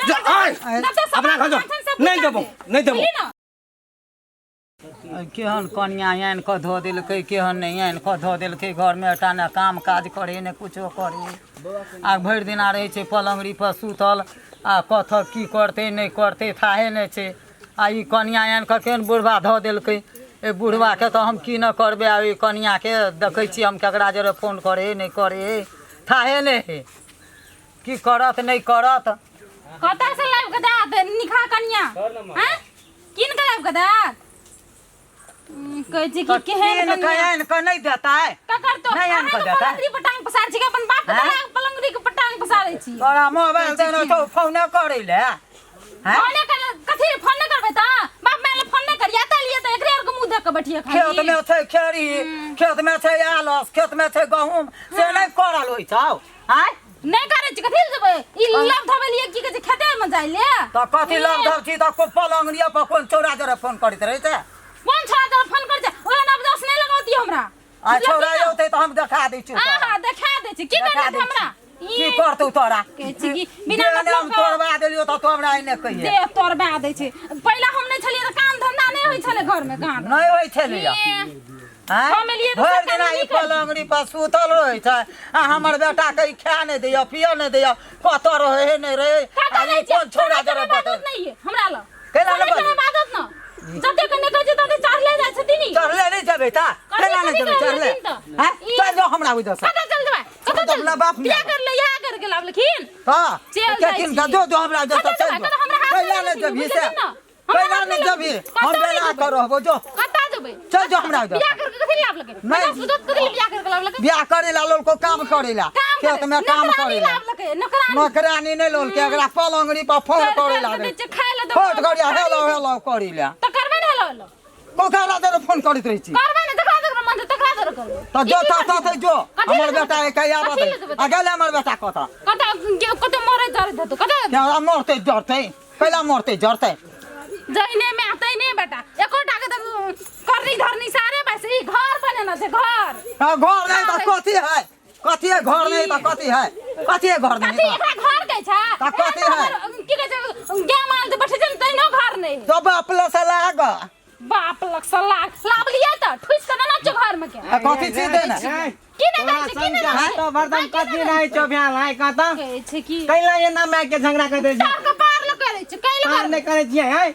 अपना घर नहीं देबो नहीं देबो केहन कनिया आन कऽ धऽ देलकै केहन नहीं आन कऽ धऽ देलकै घर में एटा ने काम काज करे ने कुछो करे आ भरि दिना रहे छै पलंगड़ी पर सुतल आ कथक की करते नहीं करते थाहे नहीं छै आ ई कनिया आन कऽ केहन बुढ़वा धऽ देलकै ए बुढ़वा के तो हम की न करबे आ ई कनिया के देखै छी हम केकरा जरे फोन करे नहीं करे थाहे नहीं की करत नहीं करत कतऽ से लाइव के दाद निखा कनिया हैं किन के लाइव के दाद कहै छी कि केहन कनिया के नहीं देता है का करतो नहीं आन के देता पलंगड़ी पटांग पसार छी अपन बाप के पलंगड़ी के पटांग पसारै छी तोरा मोबाइल देनो तो फोन करे ले हैं फोन कर कथि फोन न करबे त बाप मैं फोन न करिया त लिए त एकरे और के मुंह देख के बैठिए खाली खेत में छै खेरी खेत में छै आलस खेत में छै गहूम से नहीं करल होई छौ हैं नहीं करे छी कथि जेबै ई लव धबे लिए की के खेते में जाय ले त कथि लग धब छी त को पलंगड़िया पर कोन चौरा जरे फोन करत रहे छै कौन छोरा जरे फोन कर छै ओए नवदस नहीं लगावती हमरा आ छौरा होते त हम देखा दै छी हां देखा दै छी की करत हमरा की करतौ तोरा कहै छी कि बिना मतलब तोरबा देलियो त तो हमरा आइने कहिए दे तोरबा दै छै पहला हम नहीं छलिए त काम धंधा नहीं होई छले घर में काम नहीं होई छले हैं भर दिन ई पलंगड़ी पर सुतल रहे छै आ हमर बेटा कहीं खा नहीं दैया पियो नहीं दैया कत रहे नहीं रहे आ ई कोन छोरा जरे बता नहीं है हमरा ल केला न बात न जते कने कहै छै तते चढ़ले जाय छथिन चढ़ले नहीं जेबै ता केला नहीं जेबै चढ़ले हैं चल जो हमरा उधर से कत चल जेबै कत चल अपना बाप बियाह कर ले यहाँ करके लाभ लखीन हां चल लेकिन जो जो हमरा उधर से चल केला नहीं जेबी से केला नहीं जेबी हम बेला कर रहबो जो कत जेबै चल जो हमरा उधर बियाह करके कथि लाभ लगे नहीं सुदत कथि बियाह करके लाभ लगे बियाह करे ला लोल को काम करे ला खेत में काम करे ला लाभ लगे नौकरानी नौकरानी नहीं लोल के अगला पलंगड़ी पर फोन करे ला खाए ला फोन करिया हेलो हेलो करी ला त करबे न हेलो हेलो कोकरा जरे फोन करत रही छी करबे न देखा देख मन तकरा जरे करबे तो जो ता जो हमर बेटा के कहिया बता अगले हमर बेटा कता कत मरे जरे दतो कत क्या मरते जरते पहला मरते जरते जइने में आते नहीं बेटा एकोटा के करनी धरनी सारे बस ई घर बने न से घर घर नहीं तो कथी है घर नहीं तो कथी है घर नहीं कथी एकरा घर के छा तो कथी है की कहे छै गे माल दे बैठे जन तइनो घर नहीं तो बाप लस लाग बाप लक सलाह लाभ लिया त ठुस के ना घर में के कथी चीज देना की ना तो बर्तन कथी नहीं छो भ्याल है कत कहे छै की कैला ये ना माय के झगड़ा कर दे तार के पार ल करे छै कैला काम नहीं करे छिए है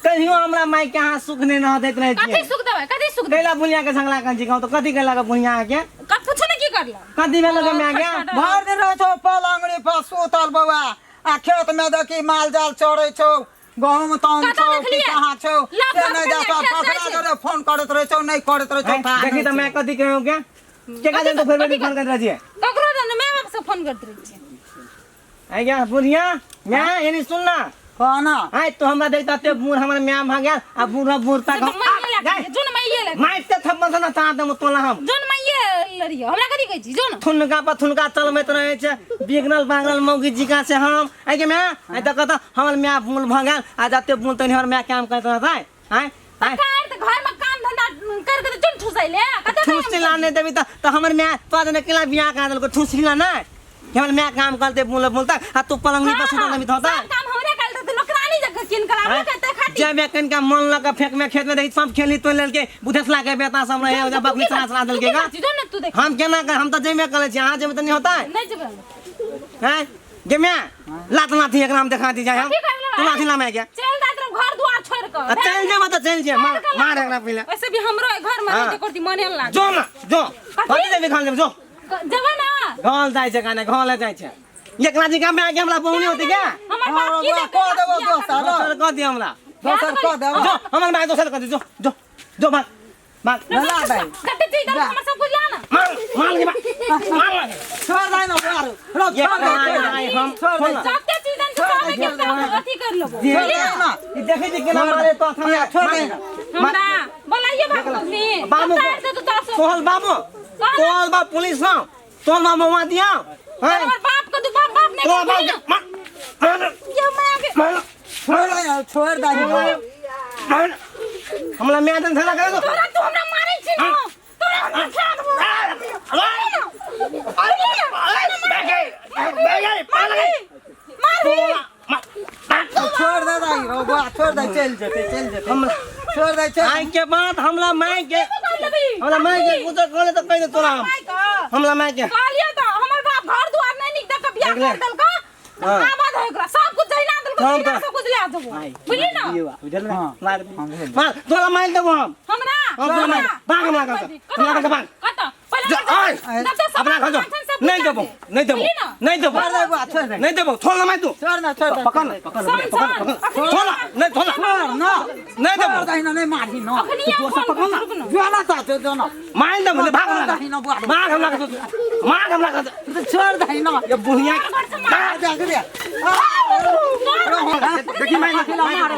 कहियो हमरा माय के हां सुख नहीं न देत रहे छिए कथी सुख देबै कथी सुख कैला बुलिया के झगड़ा कर छी तो कथी कैला के बुलिया के कुछ नहीं की करला कथी भेल के मैं गया भर दिन रह छो पलंगड़ी पर सुतल बउआ आ खेत में देखी माल जाल चोरै छौ गहूम तौन छौ कि कहां छौ से नहीं जाता पकड़ा जरे फोन करत रहे छौ नहीं करत रहे छौ देखी त मैं कथी कहूं के का जन तो फिर भी फोन कर रही है ककरो न मैं बाप से फोन करत रही छी आ गया बुलिया मैं यानी सुनना कहना आय तो हमरा देखता ते बूढ़ हमर म्या भ गया आ बूढ़ा बूढ़ तक जोन मैये लगे माइते थप्पन से ना ता दम तोला हम जोन मैये लड़ियो हमरा कथी कहै छी जोन थुनका पर थुनका चलमैत रहे छे बिगनल बांगल मौगी जिका से हम आय के मैं आय त कहता हमर म्या बूढ़ भ गया आ जाते बूढ़ तनी हमर म्या काम करत रहता है आय कार त घर में काम धंधा कर के जोन ठुसैले कते ठुसी लाने देबी त हमर म्या तो जने केला बियाह का दल को ठुसी ला ना हमर म्या काम करते बोलता आ तू पलंगनी पर सुता नहीं होता काम हमरे कल त नौकरानी जगह किन करा कहते खाती जब मैं कन का मन लगा फेंक में खेत में रही सब खेली तो लेल के बुधसला के बेटा सब रहे जब बकरी चला दल के का जोन तू देख हम केना कर हम त जेमे करे छी हां जेमे त नहीं होता है नहीं जब हैं जे मैं लात लाठी एकरा हम दिखा दी जाए हम तू लाठी ला मैं क्या चल दादर घर द्वार छोड़ के चल जे मत चल जे मार एकरा पहले वैसे भी हमरो घर में रह के करती मने लाग जो ना जो कथि देबी खान जो जब ना घोल जाय छै काने घोल जाय छै एकरा जी का में आके हमरा बहुनी होती क्या हमर बाप की को देबो दोसर कह दी हमरा दोसर को देबो जो हमर भाई दोसर कह दी जो भाग भाग ना भाई कते चीज हमर सब कुछ लाना मार के मार छोड़ दे ना मार रो छोड़ दे हम कते चीज सब के अथी कर लेबो ना ई देखे छी केना मारे तो हमरा छोड़ दे हमरा बोलाइए बाबू ने बाबू तोहल बाबू तोहल बा पुलिस ना तोहल बाबू वहां दिया हमर बाप को तू बाप ने तो बाप ये मैं छोड़ दे हमला मैदान धला कर दो तोरा तू हमरा मारै छी ना तोरा हमरा छाड़ अरे बुआ छोड़ दे चल जेते हम छोड़ दे चल आई के बात हमरा माय के कुछ कहले तो कह दे तोरा हमरा माय के कालिया तो हमर बाप घर दुआर नहीं निक तक बियाह कर देलका आबाद है एकरा सब कुछ जइना देलका सब कुछ ले आ देबो बुझली ना बुझल ना मार तोरा मार देबो हमरा भाग हमरा भाग कत अपना घर नहीं देबो नहीं देबो नहीं देबो नहीं देबो छोड़ ना मैं तू छोड़ ना पकड़ छोड़ नहीं छोड़ ना नहीं देबो नहीं मारी ना तू सब पकड़ ना जुआना चाहते जो ना मार दे मुझे भाग ना मार हमरा छोड़ दे ना ये बुढ़िया मार दे दे देखी मैं मारे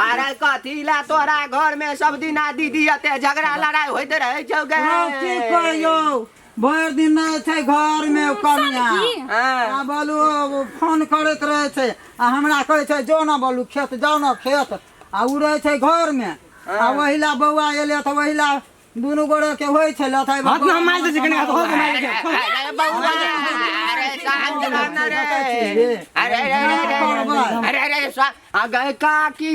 अरे कथीला तोरा घर में सब दिन दीदी अते झगड़ा लड़ाई होते रहे छौ गे की कहियो भर दिन नहीं थे घर में कनिया आ बोलू फोन करत रहे छे आ हमरा कहै छै जो ना बोलू खेत जाओ ना खेत आ उ रहे छै घर में आ वहीला बौआ एले त वहीला दुनु गोरे के होय छै लथाई हाथ ना मार दे कने हाथ मार दे अरे बउआ अरे शांत रहना रे अरे अरे आ गए काकी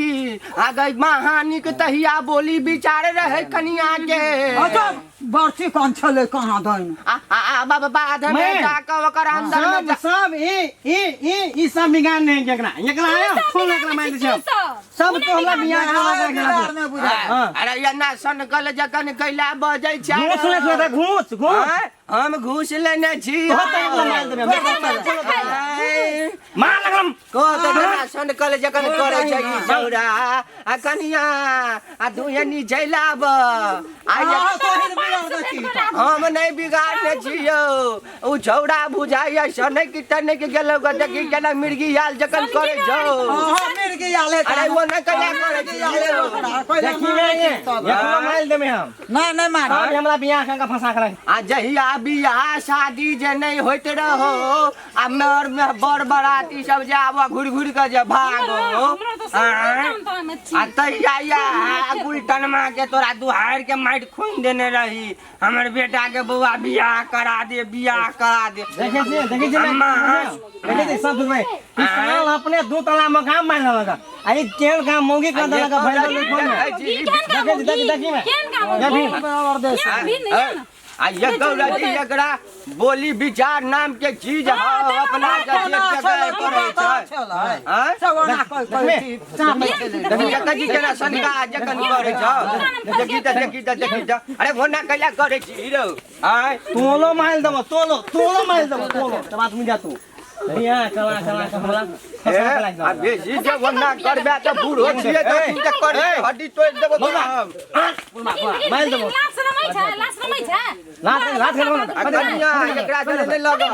आ गए महानी के तहिया बोली विचार रहे कनिया के अच्छा बर्ची कौन छले कहां दैन आ बाबा बाध में जाकर ओकर अंदर में सब ई सब बिगाड़ नहीं एकरा आया फोन एकरा मार दे सब तो हमरा बियाह में बुझा अरे ये ना सन गल जकन कैला बजै छै घूस हम घूस लेने छी मार लगम को तो ना सन गल जकन करे छै ई छौरा आ कनिया आ दुयनी जैलाब हम नहीं बिगाड़ने छियो उ छौरा बुझाइए सने की तने के गेलो देखी केना मिर्गी आल जकन करे छौ हां मिर्गी आले अरे वो न कला करे छी देखी मैं ये मार दे में हम नहीं मार हमरा बियाह का फंसा कर आ जहिया बियाह शादी जे नहीं होइत रहो आ मोर में बड़ बराती सब जे आवा घुर के जे भागो आ तैया गुलटनमा के तोरा दुहार के माइट खून देने रही हमर बेटा के बउआ बियाह करा दे देखे सब भाई इस साल अपने 2 तला मकान मान लगा आई केन का मोगी का लगा भाई देखी मैं आ ये गौरा जी एकरा बोली विचार नाम के चीज है अपना जगह करे छै हां सवना देखी केना सनका जकन करे छ देखी अरे भोना कैला करे छी रो आय तोलो माइल दबो तोलो माइल दबो तो बात मुझा तू भैया चला बोला आ बेसी जे वना करबे त बूढ़ हो छिए त तू त कर हड्डी तोड़ देबो माइल दबो लात खेलो ना कनिया एकरा से नहीं लगा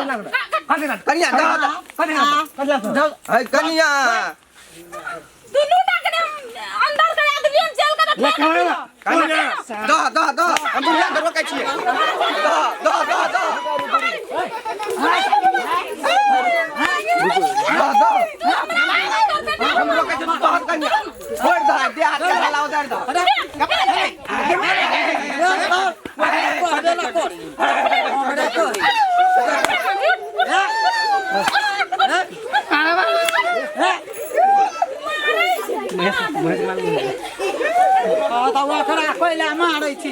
कनिया है कनिया दुनु टाकने अंदर करे आदमी जेल का कनिया दो हम बुढ़िया करबो कहै छिए दो हम लोग के तो कनिया छोड़ दे हाथ के हला उधर दो कोइला मारै छी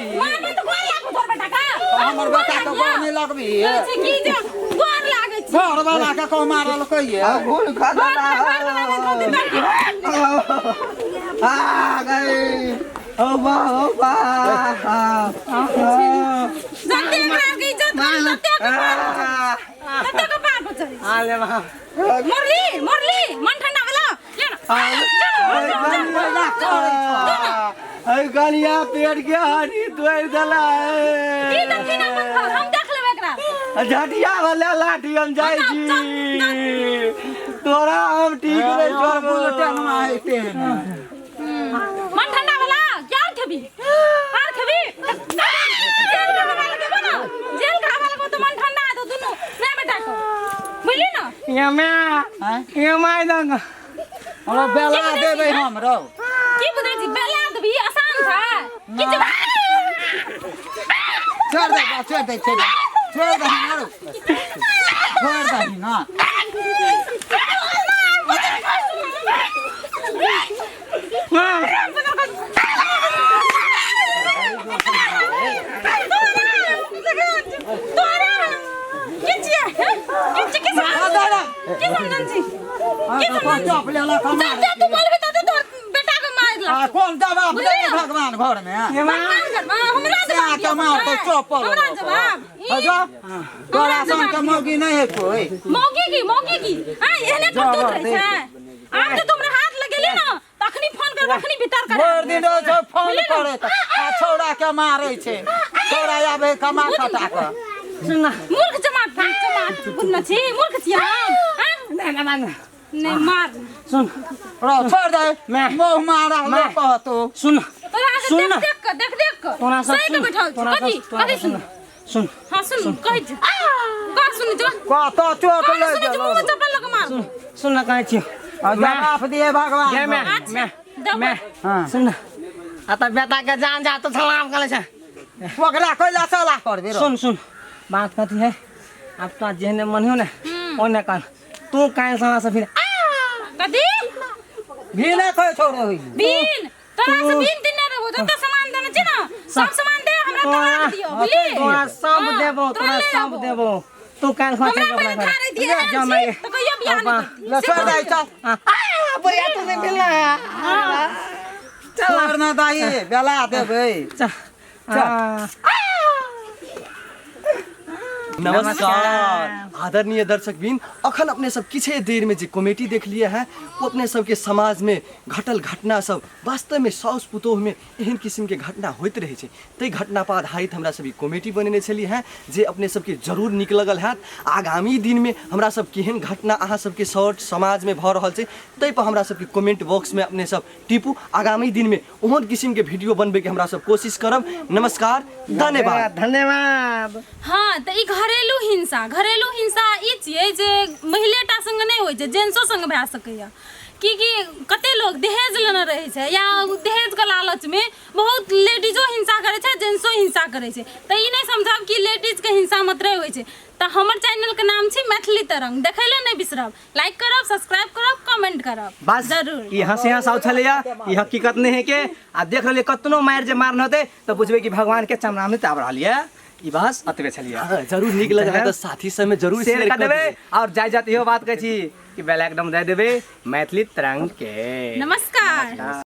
हमर बेटा के गोर नहीं लगबी घर वाला के को मारल कहिए भूल खा आ गए ओ बा जत्ते एकरा के इज्जत जत्ते के पार को चली आले वहां मरली मन ठंडा गलिया पेड़ के हानि तोड़ दला हम देख लेबे एकरा झटिया वाला लाठी हम जाई छी तोरा हम ठीक रे छोड़ बुलेटिन में आइते मन ठंडा वाला क्या खेबी आर खेबी जेल का वाला तो मन ठंडा है तो दोनों मैं बेटा को बुझली ना ये मैं दंग हमरा बेला देबै हम रौ की बुझै छी बेला तो भी आसान था किछ छोड़ दे ना कौन जवाब देंगे भगवान घर में तोरा सन के मौगी नहीं है कोई मौगी की एहने करतूत रहे छै आब तो तुमरे हाथ लगेले ना तखनी फोन कर तखनी भीतर कर भर दिन रोज फोन करे त छोड़ा के मारे छै छोड़ा आबे कमा खटा के सुन ना मूर्ख जमात बुन्न छी मूर्ख छी हम नहीं मार सुन रो छोड़ दे मैं मोह मारा लो कह तू सुन तोरा सुन ना देख के तोरा सब सही के बैठाओ कथी सुन सुन हां सुन कह का सुन जो का तो चोट ले सुन जो मुंह चप्पल लग मार सुन ना कहै छी जवाब दिए भगवान ये मैं हां सुन ना आता बेटा के जान जा तो सलाम करे छै ओकरा कोइला चला करबे रो सुन बात कथी है अब तो जेहने मन हो ना ओने कर तू काहे सना से फिर कथी भी ना कोई छोड़े हुई बीन तोरा से बीन दिन रहबो जत सामान देने छी ना सब सामान दे हमरा तोरा दियो बुझली तोरा सब देबो तू काहे सना से हमरा पर थारे दिए तो कहियो बियाह नहीं ले छोड़ दे चल बढ़िया तू नहीं मिलना छोड़ ना दाई बेला देबे चल नमस्कार आदरणीय दर्शकबिन अखन अपने सब किछे देर में जे कॉमेडी देख लिए हैं वो अपने सबके समाज में घटल घटना सब वास्तव में साउस पुतोह में एहन किस्म के घटना होते रहे छै तै घटना पर आधारित हमरा सब कॉमेडी बनेने छली हैं जे अपने सबके जरूर नीक लगल हैत आगामी दिन में हमरा सब केहन घटना अहाँ सबके शॉर्ट समाज में भ रहल छै तै पर हमरा सबके कमेंट बॉक्स में अपने सब टिपू आगामी दिन में ओहन किस्म के वीडियो बनबे के हमरा सब कोशिश करब नमस्कार धन्यवाद हां त ई घरेलू हिंसा ई छियै जे महिलेटा संग नहि होइ छै जेंट्सो संग भए सकैया कि कते लोग दहेज लेने रहे छै या दहेज के लालच में बहुत लेडीजो हिंसा करे छै जेंट्सो हिंसा करे छै त ई नहि समझब कि लेडीज के हिंसा मात्रे होइ छै त हमर चैनल के नाम छै मैथिली तरंग देखै ले नहि बिसरब लाइक करब सब्सक्राइब करब कमेंट करब बस जरूर ई हंसे हंसाउ छलैया ई हकीकत नहीं है के आ देख लेलिए कतनो मार जे मारन होते तो बुझबे कि भगवान के चमड़ा में ताब रहल ये ई बस अतबे छलिया जरूर नीक लगे तो साथी सब में जरूर शेयर कर देबे और जाय जात इहो बात कहै छी कि बेल एकदम दे देबे मैथिली तरंग के नमस्कार